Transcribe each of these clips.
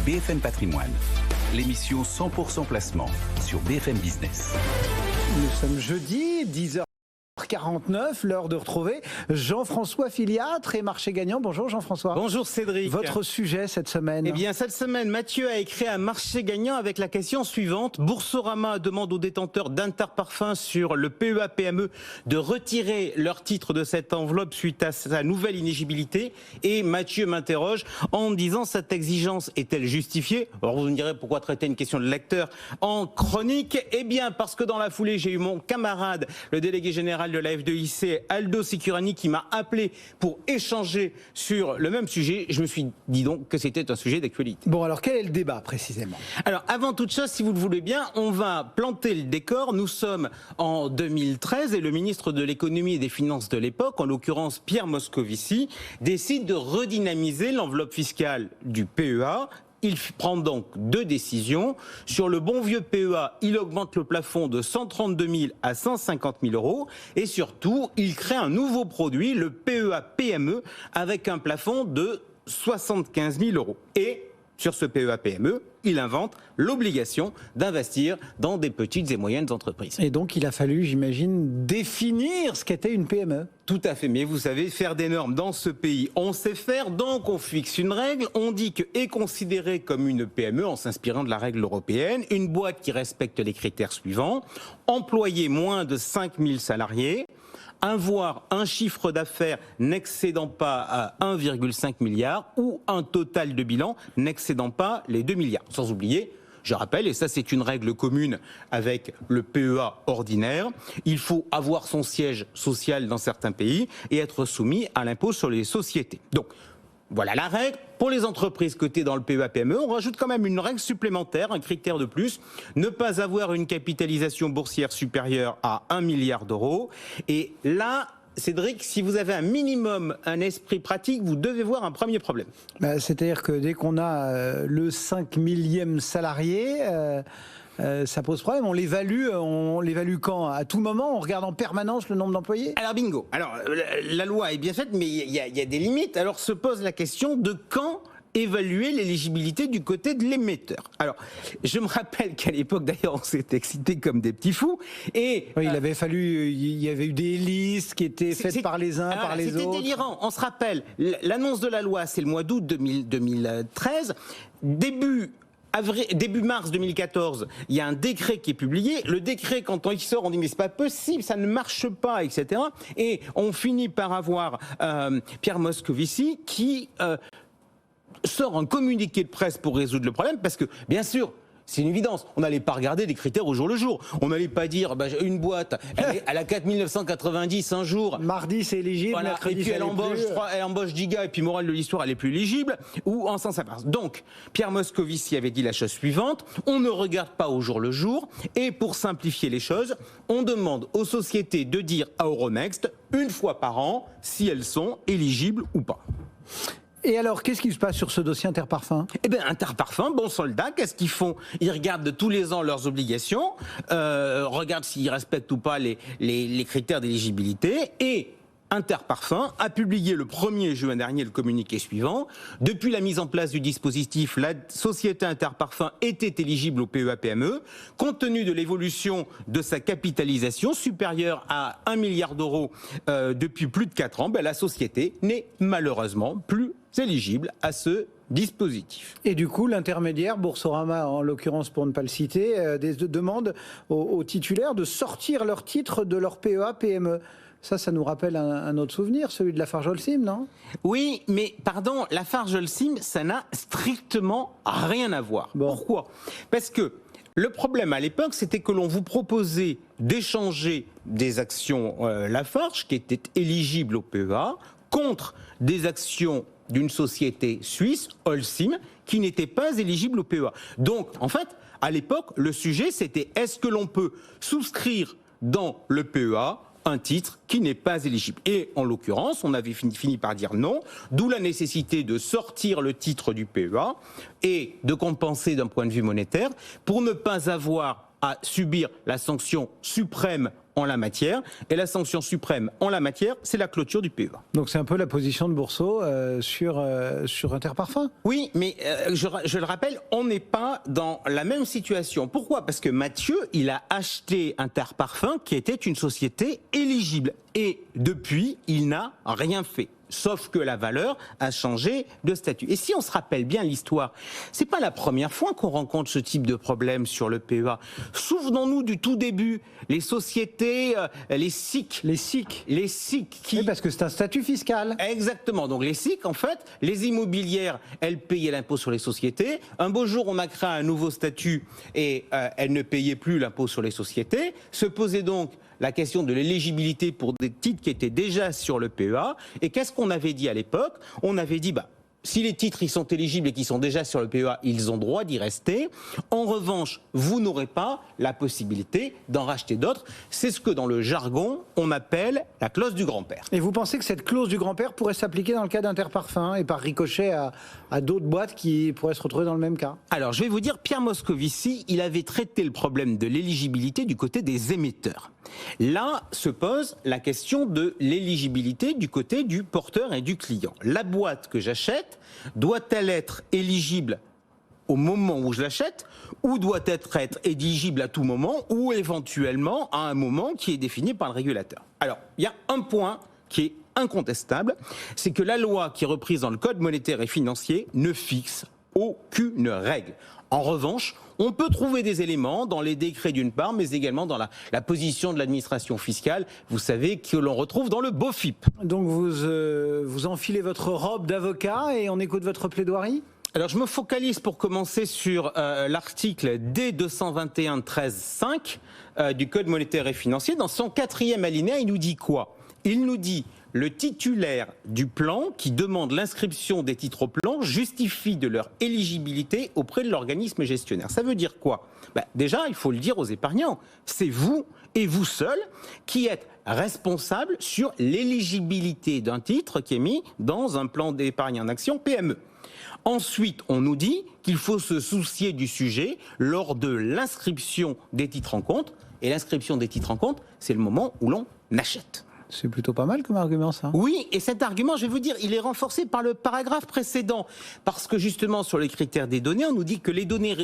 BFM Patrimoine, l'émission 100% placement sur BFM Business. Nous sommes jeudi, 10h49, l'heure de retrouver Jean-François Filiatre et Marché Gagnant. Bonjour Jean-François. Bonjour Cédric. Votre sujet cette semaine? Eh bien cette semaine, Mathieu a écrit un Marché Gagnant avec la question suivante. Boursorama demande aux détenteurs d'Interparfums sur le PEA-PME de retirer leur titre de cette enveloppe suite à sa nouvelle inéligibilité. Et Mathieu m'interroge en me disant, cette exigence est-elle justifiée? Alors vous me direz, pourquoi traiter une question de lecteur en chronique? Eh bien parce que dans la foulée, j'ai eu mon camarade, le délégué général de la F2IC, Aldo Sicurani, qui m'a appelé pour échanger sur le même sujet. Je me suis dit donc que c'était un sujet d'actualité. Bon, alors quel est le débat précisément? Alors avant toute chose, si vous le voulez bien, on va planter le décor. Nous sommes en 2013 et le ministre de l'économie et des finances de l'époque, en l'occurrence Pierre Moscovici, décide de redynamiser l'enveloppe fiscale du PEA. Il prend donc deux décisions. Sur le bon vieux PEA, il augmente le plafond de 132 000 à 150 000 euros. Et surtout, il crée un nouveau produit, le PEA-PME, avec un plafond de 75 000 euros. Et sur ce PEA-PME, il invente l'obligation d'investir dans des petites et moyennes entreprises. Et donc il a fallu, j'imagine, définir ce qu'était une PME. Tout à fait, mais vous savez, faire des normes dans ce pays, on sait faire, donc on fixe une règle, on dit que est considérée comme une PME en s'inspirant de la règle européenne, une boîte qui respecte les critères suivants, employer moins de 5 000 salariés, avoir un chiffre d'affaires n'excédant pas à 1,5 milliard ou un total de bilan n'excédant pas les 2 milliards. Sans oublier, je rappelle, et ça c'est une règle commune avec le PEA ordinaire, il faut avoir son siège social dans certains pays et être soumis à l'impôt sur les sociétés. Donc, voilà la règle. Pour les entreprises cotées dans le PEA-PME, on rajoute quand même une règle supplémentaire, un critère de plus, ne pas avoir une capitalisation boursière supérieure à 1 milliard d'euros. Et là, Cédric, si vous avez un minimum, un esprit pratique, vous devez voir un premier problème. C'est-à-dire que dès qu'on a le 5 millième salarié... ça pose problème. On l'évalue quand? À tout moment, on regarde en permanence le nombre d'employés? Alors bingo. Alors la loi est bien faite, mais il y a des limites. Alors se pose la question de quand évaluer l'éligibilité du côté de l'émetteur. Alors, je me rappelle qu'à l'époque, d'ailleurs, on s'était excités comme des petits fous. Et oui, il y avait eu des listes qui étaient faites par les uns, par les autres. C'était délirant. On se rappelle, l'annonce de la loi, c'est le mois d'août 2013. Début mars 2014, il y a un décret qui est publié. Le décret, quand il sort, on dit mais c'est pas possible, ça ne marche pas, etc. Et on finit par avoir Pierre Moscovici qui sort un communiqué de presse pour résoudre le problème, parce que bien sûr, c'est une évidence. On n'allait pas regarder les critères au jour le jour. On n'allait pas dire, une boîte, elle a 4 990 un jour. Mardi, c'est éligible. Voilà, et puis elle embauche 10 gars, et puis morale de l'histoire, elle est plus éligible. Ou en sens inverse. Donc, Pierre Moscovici avait dit la chose suivante. On ne regarde pas au jour le jour. Et pour simplifier les choses, on demande aux sociétés de dire à Euronext, une fois par an, si elles sont éligibles ou pas. Et alors, qu'est-ce qui se passe sur ce dossier Interparfums? Eh bien, Interparfums, bon soldat, qu'est-ce qu'ils font? Ils regardent tous les ans leurs obligations, regardent s'ils respectent ou pas les critères d'éligibilité, et Interparfums a publié le 1er juin dernier le communiqué suivant. Depuis la mise en place du dispositif, la société Interparfums était éligible au PEA-PME. Compte tenu de l'évolution de sa capitalisation supérieure à 1 milliard d'euros depuis plus de 4 ans, la société n'est malheureusement plus éligible à ce dispositif. Et du coup, l'intermédiaire, Boursorama en l'occurrence pour ne pas le citer, demande aux titulaires de sortir leur titre de leur PEA-PME. Ça nous rappelle un autre souvenir, celui de Lafarge-Holcim, non? Oui, mais pardon, Lafarge-Holcim, ça n'a strictement rien à voir. Bon. Pourquoi? Parce que le problème à l'époque, c'était que l'on vous proposait d'échanger des actions Lafarge, qui étaient éligibles au PEA, contre des actions d'une société suisse, Holcim, qui n'était pas éligible au PEA. Donc, en fait, à l'époque, le sujet, c'était est-ce que l'on peut souscrire dans le PEA un titre qui n'est pas éligible. Et en l'occurrence, on avait fini par dire non, d'où la nécessité de sortir le titre du PEA et de compenser d'un point de vue monétaire pour ne pas avoir à subir la sanction suprême en la matière, et la sanction suprême en la matière, c'est la clôture du PEA. Donc c'est un peu la position de Bourseau sur Interparfums. Oui, mais je le rappelle, on n'est pas dans la même situation. Pourquoi ? Parce que Mathieu, il a acheté Interparfums qui était une société éligible. Et depuis, il n'a rien fait. Sauf que la valeur a changé de statut. Et si on se rappelle bien l'histoire, c'est pas la première fois qu'on rencontre ce type de problème sur le PEA. Souvenons-nous du tout début, les sociétés, les SIC. Les SIC. Les SIC qui... Oui, parce que c'est un statut fiscal. Exactement. Donc les SIC, en fait, les immobilières, elles payaient l'impôt sur les sociétés. Un beau jour, on a créé un nouveau statut et elles ne payaient plus l'impôt sur les sociétés. Se posait donc la question de l'éligibilité pour des titres qui étaient déjà sur le PEA. Et qu'est-ce qu'on avait dit à l'époque ? On avait dit, si les titres ils sont éligibles et qu'ils sont déjà sur le PEA, ils ont droit d'y rester. En revanche, vous n'aurez pas la possibilité d'en racheter d'autres. C'est ce que dans le jargon, on appelle la clause du grand-père. Et vous pensez que cette clause du grand-père pourrait s'appliquer dans le cas d'Interparfums et par ricochet à d'autres boîtes qui pourraient se retrouver dans le même cas ? Alors, je vais vous dire, Pierre Moscovici, il avait traité le problème de l'éligibilité du côté des émetteurs. Là se pose la question de l'éligibilité du côté du porteur et du client. La boîte que j'achète, doit-elle être éligible au moment où je l'achète ou doit-elle être éligible à tout moment ou éventuellement à un moment qui est défini par le régulateur ? Alors, il y a un point qui est incontestable, c'est que la loi qui est reprise dans le Code monétaire et financier ne fixe aucune règle. En revanche, on peut trouver des éléments dans les décrets d'une part, mais également dans la position de l'administration fiscale, vous savez, que l'on retrouve dans le BOFIP. Donc vous enfilez votre robe d'avocat et on écoute votre plaidoirie ? Alors je me focalise pour commencer sur l'article D221-13-5 du Code monétaire et financier. Dans son 4e alinéa, il nous dit quoi ? Il nous dit: le titulaire du plan qui demande l'inscription des titres au plan justifie de leur éligibilité auprès de l'organisme gestionnaire. Ça veut dire quoi ? Déjà, il faut le dire aux épargnants, c'est vous et vous seul qui êtes responsable sur l'éligibilité d'un titre qui est mis dans un plan d'épargne en action PME. Ensuite, on nous dit qu'il faut se soucier du sujet lors de l'inscription des titres en compte. Et l'inscription des titres en compte, c'est le moment où l'on achète. C'est plutôt pas mal comme argument, ça. Oui, et cet argument, je vais vous dire, il est renforcé par le paragraphe précédent. Parce que justement, sur les critères des données, on nous dit que les données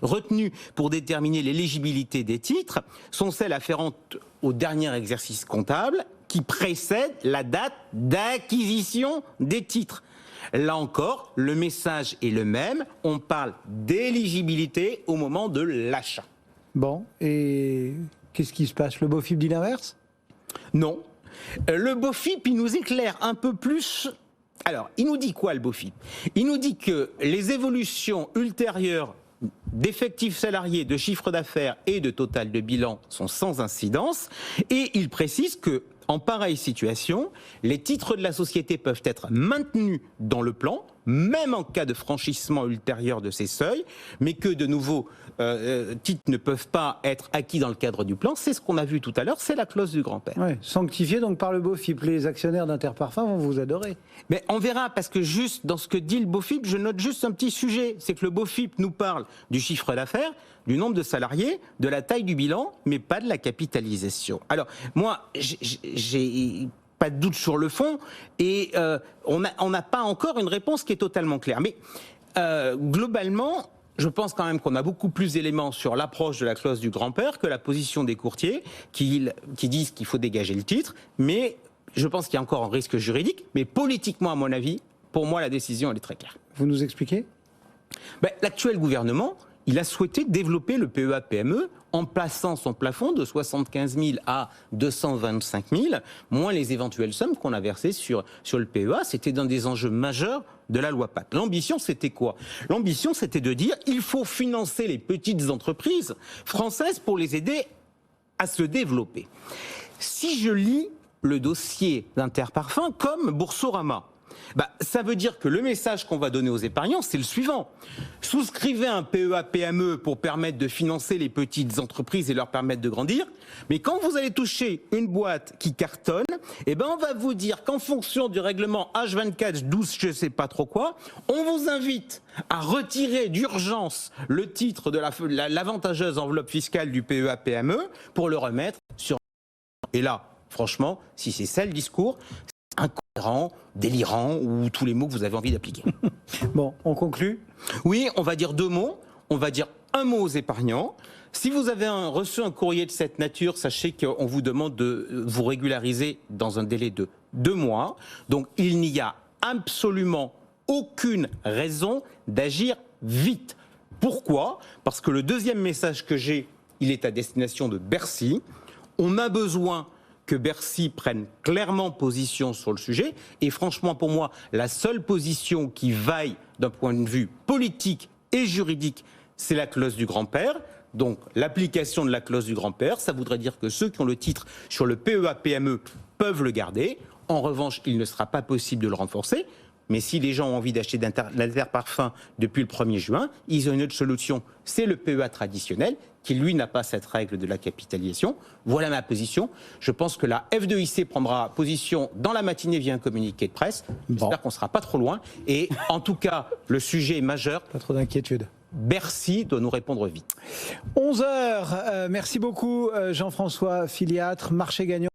retenues pour déterminer l'éligibilité des titres sont celles afférentes au dernier exercice comptable qui précède la date d'acquisition des titres. Là encore, le message est le même, on parle d'éligibilité au moment de l'achat. Bon, et qu'est-ce qui se passe ? Le BOFIP dit l'inverse ? Non. Le BOFIP, il nous éclaire un peu plus. Alors, il nous dit quoi, le BOFIP ? Il nous dit que les évolutions ultérieures d'effectifs salariés, de chiffre d'affaires et de total de bilan sont sans incidence. Et il précise que, en pareille situation, les titres de la société peuvent être maintenus dans le plan, même en cas de franchissement ultérieur de ces seuils, mais que de nouveaux titres ne peuvent pas être acquis dans le cadre du plan. C'est ce qu'on a vu tout à l'heure, c'est la clause du grand-père. Ouais, sanctifié donc par le BOFIP. Les actionnaires d'Interparfums vont vous adorer. Mais on verra, parce que juste dans ce que dit le BOFIP, je note juste un petit sujet, c'est que le BOFIP nous parle du chiffre d'affaires, du nombre de salariés, de la taille du bilan, mais pas de la capitalisation. Alors, moi, j'ai pas de doute sur le fond, et on n'a pas encore une réponse qui est totalement claire. Mais globalement, je pense quand même qu'on a beaucoup plus d'éléments sur l'approche de la clause du grand-père que la position des courtiers qui disent qu'il faut dégager le titre, mais je pense qu'il y a encore un risque juridique, mais politiquement, à mon avis, pour moi, la décision, elle est très claire. Vous nous expliquez ? L'actuel gouvernement, il a souhaité développer le PEA-PME en plaçant son plafond de 75 000 à 225 000, moins les éventuelles sommes qu'on a versées sur le PEA. C'était un des enjeux majeurs de la loi Pacte. L'ambition, c'était quoi ? L'ambition, c'était de dire il faut financer les petites entreprises françaises pour les aider à se développer. Si je lis le dossier d'Interparfums comme Boursorama, ça veut dire que le message qu'on va donner aux épargnants, c'est le suivant. Souscrivez un PEA-PME pour permettre de financer les petites entreprises et leur permettre de grandir. Mais quand vous allez toucher une boîte qui cartonne, on va vous dire qu'en fonction du règlement H24-12, je ne sais pas trop quoi, on vous invite à retirer d'urgence le titre de l'avantageuse enveloppe fiscale du PEA-PME pour le remettre sur Et là, franchement, si c'est ça le discours, c'est incohérent, délirant ou tous les mots que vous avez envie d'appliquer. Bon, on conclut ? Oui, on va dire 2 mots. On va dire un mot aux épargnants. Si vous avez reçu un courrier de cette nature, sachez qu'on vous demande de vous régulariser dans un délai de 2 mois. Donc, il n'y a absolument aucune raison d'agir vite. Pourquoi ? Parce que le deuxième message que j'ai, il est à destination de Bercy. On a besoin que Bercy prenne clairement position sur le sujet. Et franchement, pour moi, la seule position qui vaille d'un point de vue politique et juridique, c'est la clause du grand-père. Donc, l'application de la clause du grand-père, ça voudrait dire que ceux qui ont le titre sur le PEA-PME peuvent le garder. En revanche, il ne sera pas possible de le renforcer. Mais si les gens ont envie d'acheter d'Interparfums depuis le 1er juin, ils ont une autre solution, c'est le PEA traditionnel, qui lui n'a pas cette règle de la capitalisation. Voilà ma position. Je pense que la F2IC prendra position dans la matinée via un communiqué de presse. J'espère qu'on ne sera pas trop loin. Et en tout cas, le sujet est majeur. Pas trop d'inquiétude. Bercy doit nous répondre vite. 11h, merci beaucoup Jean-François Filiatre, marché gagnant.